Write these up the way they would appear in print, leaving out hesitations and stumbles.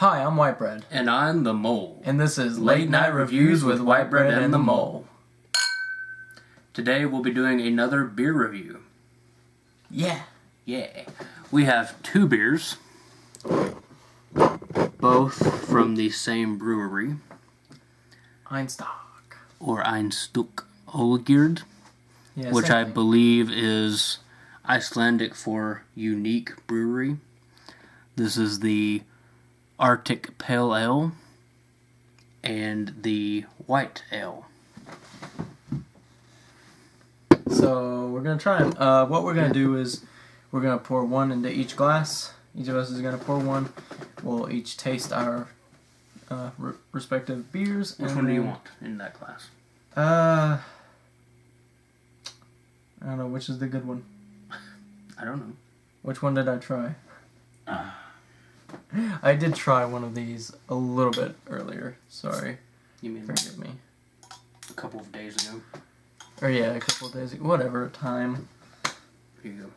Hi, I'm White Bread. And I'm the Mole. And this is Late Night Reviews with White Bread and the Mole. Today we'll be doing another beer review. Yeah. We have two beers, both from the same brewery. Einstok. Or Einstok Olgerd, which I believe is Icelandic for unique brewery. This is the Arctic Pale Ale and the White Ale. So we're going to try them. What we're going to do is we're going to pour one into each glass. Each of us is going to pour one. We'll each taste our respective beers. Which one do you want in that glass? I don't know. Which is the good one? I don't know. Which one did I try? I did try one of these a little bit earlier. Sorry. You mean forgive me? A couple of days ago? Or yeah, a couple of days ago. Whatever time. Here you go.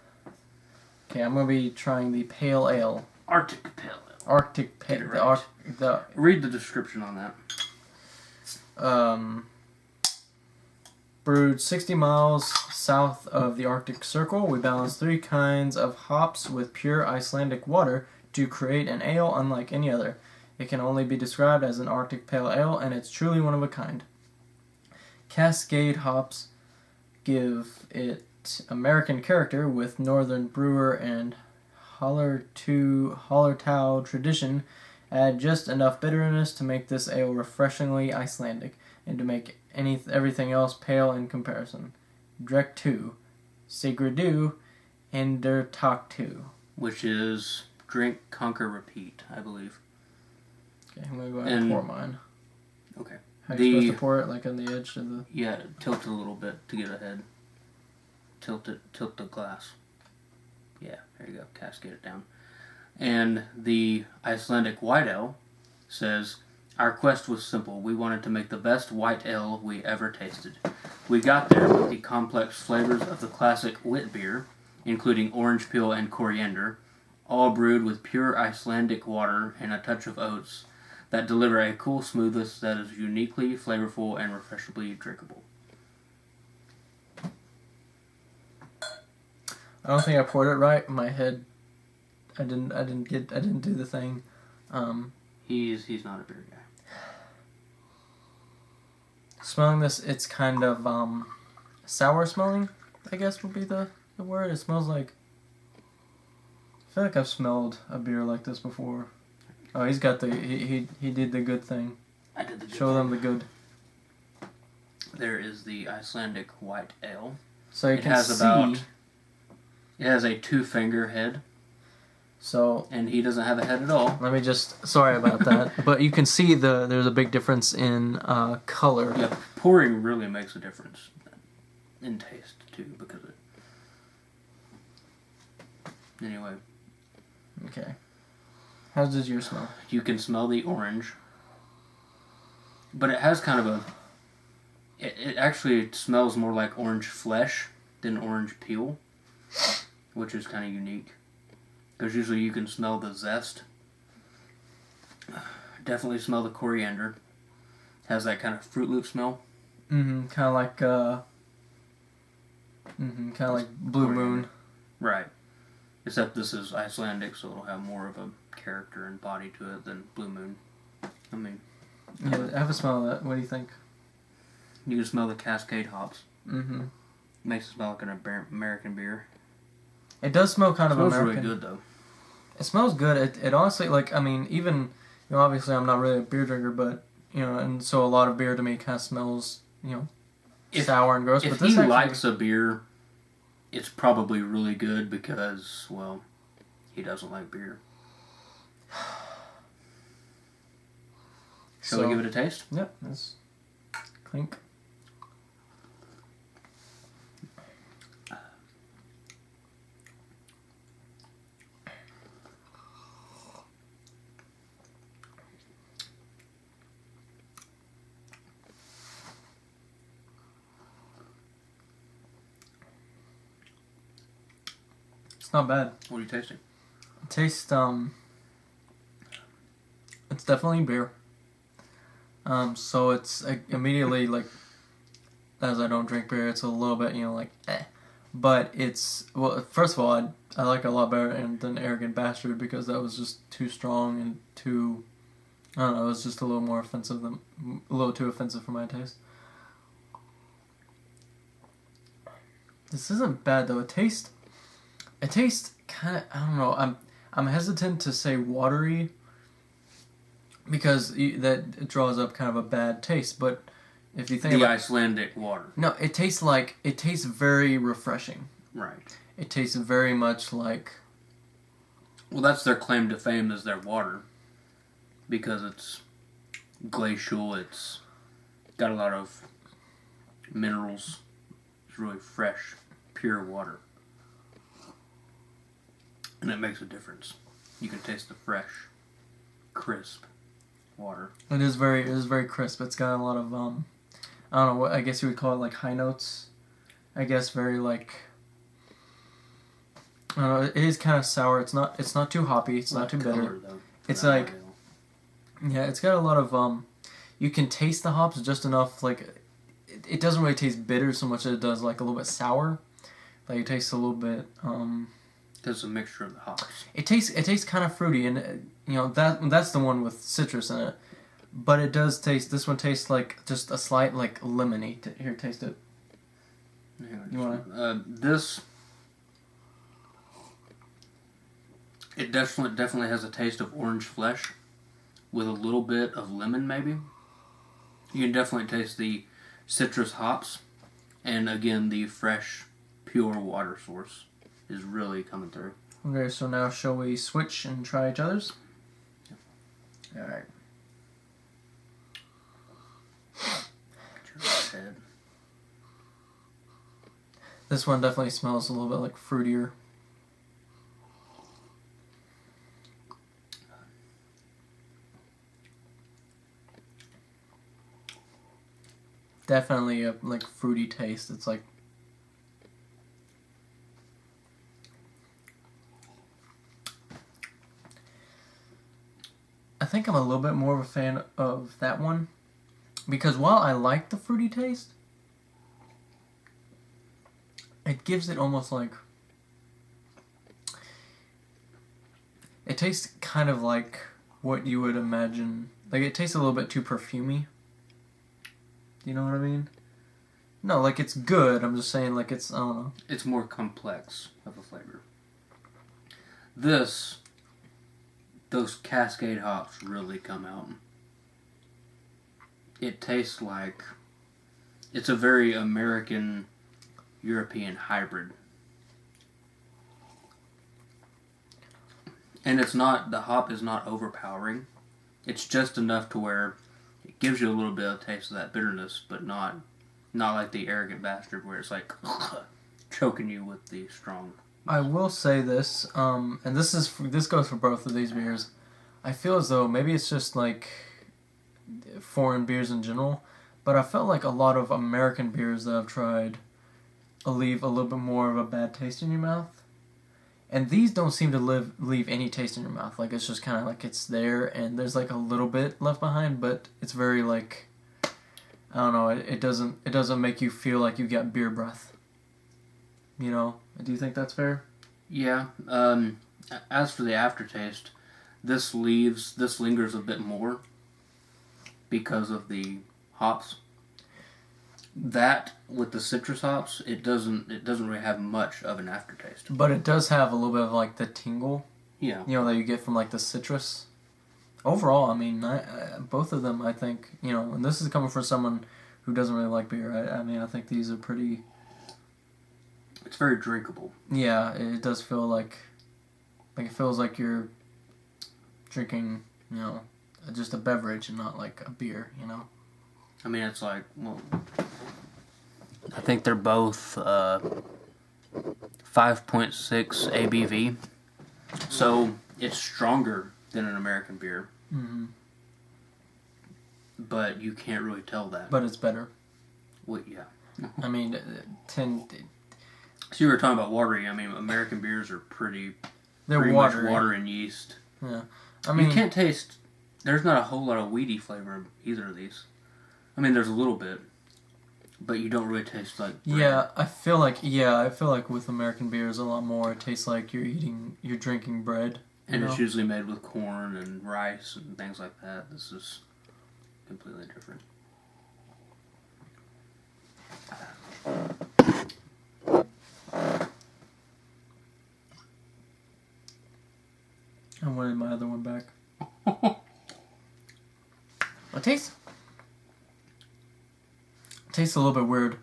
Okay, I'm going to be trying the Pale Ale. Arctic Pale Ale. Arctic Pale Ale. Right. Read the description on that. Brewed 60 miles south of the Arctic Circle, we balance 3 kinds of hops with pure Icelandic water to create an ale unlike any other. It can only be described as an Arctic Pale Ale, and it's truly one of a kind. Cascade hops give it American character, with Northern Brewer and Hallertau tradition add just enough bitterness to make this ale refreshingly Icelandic, and to make everything else pale in comparison. Drek 2, Sigridu, and Der Tak 2. Which is drink, conquer, repeat, I believe. Okay, I'm going to go ahead and pour mine. Okay. How are you supposed to pour it? Like on the edge of the... Yeah, tilt it a little bit to get ahead. Tilt the glass. Yeah, there you go. Cascade it down. And the Icelandic White Ale says, "Our quest was simple. We wanted to make the best white ale we ever tasted. We got there with the complex flavors of the classic wit beer, including orange peel and coriander, all brewed with pure Icelandic water and a touch of oats that deliver a cool smoothness that is uniquely flavorful and refreshingly drinkable." I don't think I poured it right. In my head, I didn't do the thing. He's not a beer guy. Smelling this, it's kind of sour smelling, I guess would be the word. It smells like... I feel like I've smelled a beer like this before. Oh, he's got the... He did the good thing. I did the good Show thing. them the good. There is the Icelandic White Ale. So you can see... It has a 2-finger head. So... And he doesn't have a head at all. Let me just... Sorry about that. But you can see there's a big difference in color. Yeah, pouring really makes a difference in taste, too, because it... Anyway. Okay. How does yours smell? You can smell the orange. But it has kind of a... It actually smells more like orange flesh than orange peel, which is kind of unique. Because usually you can smell the zest. Definitely smell the coriander. Has that kind of Fruit Loop smell. Mm-hmm. Kind of like Blue Moon. Right. Except this is Icelandic, so it'll have more of a character and body to it than Blue Moon. I mean... Yeah, have a smell of that. What do you think? You can smell the Cascade hops. Mm-hmm. Makes it smell like an American beer. It does smell kind of American. It smells really good, though. It smells good. It honestly, like, I mean, even, obviously I'm not really a beer drinker, but, and so a lot of beer to me kind of smells, sour and gross. If but this he actually likes a beer, it's probably really good because, well, he doesn't like beer. Shall we give it a taste? Yep. Let's clink. It's not bad. What are you tasting? It tastes, It's definitely beer. So it's immediately like, as I don't drink beer, it's a little bit, like, eh. But it's, well, first of all, I like it a lot better than Arrogant Bastard because that was just too strong and too, I don't know, it was just a little more offensive a little too offensive for my taste. This isn't bad though. It tastes kind of, I don't know, I'm hesitant to say watery because that draws up kind of a bad taste, but if you think the about Icelandic water. No, it tastes very refreshing. Right. It tastes very much like... Well, that's their claim to fame is their water. Because it's glacial, it's got a lot of minerals. It's really fresh, pure water. And it makes a difference. You can taste the fresh, crisp water. It is very crisp. It's got a lot of, I don't know, I guess you would call it like high notes. I guess very like... I don't know, it is kind of sour. It's not too hoppy. It's not too bitter. It's like... Yeah, it's got a lot of, you can taste the hops just enough, like, it doesn't really taste bitter so much as it does, like, a little bit sour. Like, it tastes a little bit, There's a mixture of the hops. It tastes kind of fruity, and, that's the one with citrus in it. But it does taste, this one tastes like just a slight, like, lemony. Here, taste it. You want to? This... It definitely has a taste of orange flesh. With a little bit of lemon, maybe. You can definitely taste the citrus hops. And again, the fresh, pure water source is really coming through. Okay, so now shall we switch and try each other's? Yep. Alright. This one definitely smells a little bit like fruitier. Definitely a like fruity taste. It's like I think I'm a little bit more of a fan of that one because while I like the fruity taste, it gives it almost like it tastes kind of like what you would imagine. Like it tastes a little bit too perfumey. You know what I mean? No, like it's good. I'm just saying, like it's I don't know. It's more complex of a flavor. Those Cascade hops really come out. It tastes like it's a very American European hybrid. And it's not, the hop is not overpowering. It's just enough to where it gives you a little bit of taste of that bitterness, but not like the Arrogant Bastard where it's like choking you with the strong. I will say this, and this goes for both of these beers. I feel as though maybe it's just like foreign beers in general, but I felt like a lot of American beers that I've tried leave a little bit more of a bad taste in your mouth. And these don't seem to leave any taste in your mouth. Like, it's just kind of like it's there, and there's like a little bit left behind, but it's very like, I don't know, it doesn't make you feel like you got beer breath. You know? Do you think that's fair? Yeah. As for the aftertaste, this lingers a bit more because of the hops. That with the citrus hops, it doesn't really have much of an aftertaste. But it does have a little bit of like the tingle. Yeah. You know, that you get from like the citrus. Overall, I mean, both of them, I think, you know, and this is coming from someone who doesn't really like beer. I mean, I think these are pretty. It's very drinkable. Yeah, it does feel like it feels like you're drinking, you know, just a beverage and not like a beer, you know. I mean, it's like, well, I think they're both 5.6 ABV, so it's stronger than an American beer. Mm-hmm. But you can't really tell that. But it's better. Well, yeah. I mean, So you were talking about watery. I mean, American beers are they're pretty watery. much water and yeast. Yeah. I mean, you can't taste There's not a whole lot of weedy flavor in either of these. I mean, there's a little bit, but you don't really taste like bread. Yeah, I feel like with American beers a lot more. It tastes like you're drinking bread. And it's usually made with corn and rice and things like that. This is completely different. I wanted my other one back. It tastes a little bit weird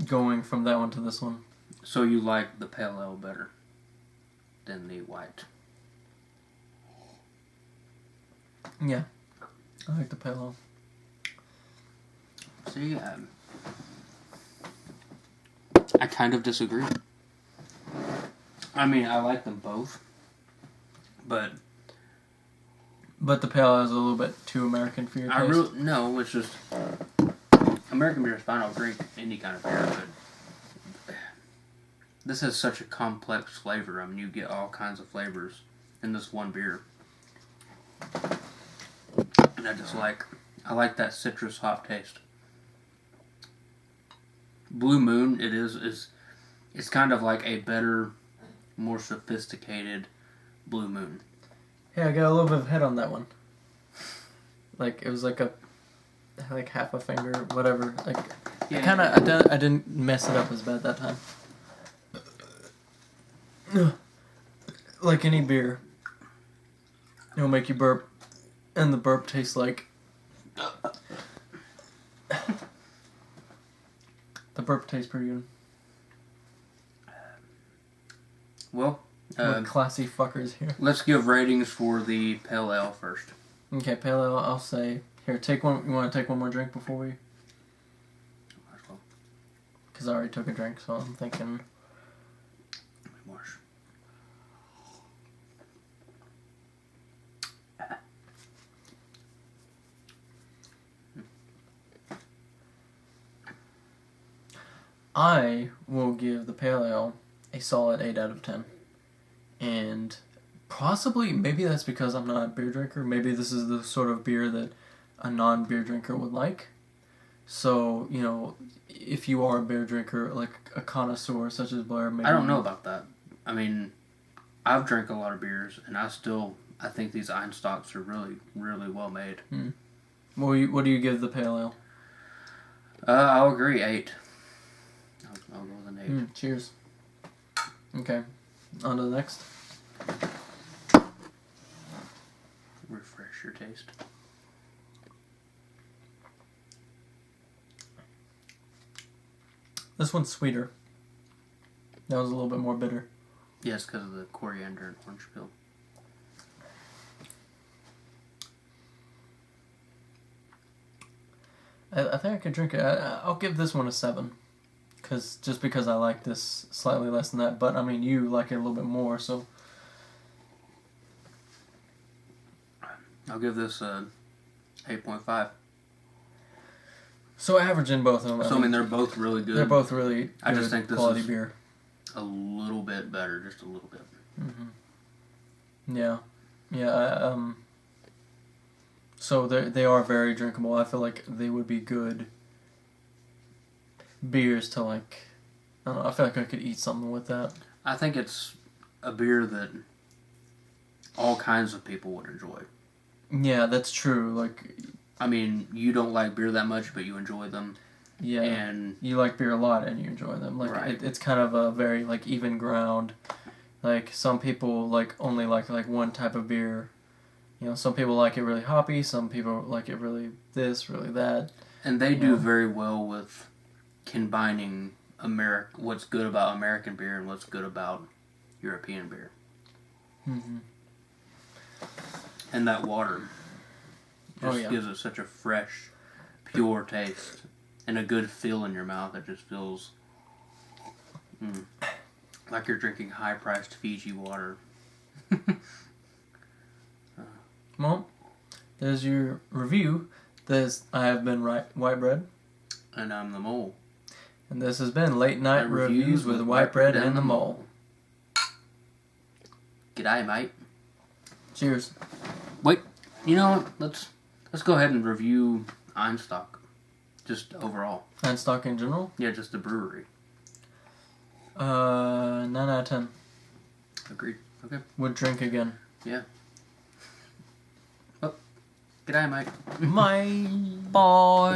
going from that one to this one. So you like the pale ale better than the white? Yeah, I like the pale ale. See, I kind of disagree. I mean, I like them both, but the pale ale is a little bit too American for your taste. No, it's just American beer is fine. I'll drink any kind of beer, but this has such a complex flavor. I mean, you get all kinds of flavors in this one beer. And I like that citrus hop taste. Blue Moon, it's kind of like a better, more sophisticated Blue Moon. Yeah, I got a little bit of head on that one. Like, it was like half a finger, whatever. Like, yeah. I didn't mess it up as bad that time. Like any beer, it'll make you burp, and the burp tastes like... The burp tastes pretty good. Well, we're classy fuckers here. Let's give ratings for the pale ale first. Okay, pale ale, I'll say... Here, take one. You want to take one more drink before we... Might as well. Because I already took a drink, so I'm thinking... Marsh. I will give the pale ale a solid 8 out of 10. And possibly, maybe that's because I'm not a beer drinker. Maybe this is the sort of beer that a non-beer drinker would like. So, you know, if you are a beer drinker, like a connoisseur such as Blair, maybe... I don't know about that. I mean, I've drank a lot of beers, and I think these Einstoks are really, really well made. What do you give the pale ale? I'll agree, 8. I'll go with an 8. Cheers. Okay, on to the next. Refresh your taste. This one's sweeter. That was a little bit more bitter. Yes, because of the coriander and orange peel. I think I could drink it. I'll give this one a 7. Just because I like this slightly less than that. But, I mean, you like it a little bit more, so... I'll give this a 8.5. So averaging both of them. So, I mean, they're both really good. They're both really good I just think this quality is beer. A little bit better, just a little bit. Mm-hmm. Yeah. Yeah, so they are very drinkable. I feel like they would be good beers to, like... I don't know, I feel like I could eat something with that. I think it's a beer that all kinds of people would enjoy. Yeah, that's true. Like... I mean, you don't like beer that much, but you enjoy them. Yeah, and you like beer a lot and you enjoy them. Like right. It's kind of a very like even ground. Like some people like only like one type of beer. You know, some people like it really hoppy. Some people like it really this, really that. And they do very well with combining what's good about American beer and what's good about European beer. Mm-hmm. And that water just gives it such a fresh, pure taste and a good feel in your mouth. It just feels like you're drinking high-priced Fiji water. Well, there's your review. I have been White Bread. And I'm the Mole. And this has been Late Night Reviews with White Bread and the Mole. G'day, mate. Cheers. Wait. You know what? Let's go ahead and review Einstok. Just overall. Einstok in general? Yeah, just the brewery. 9 out of 10. Agreed. Okay. Would drink again. Yeah. Oh. G'day, mate. My Bye.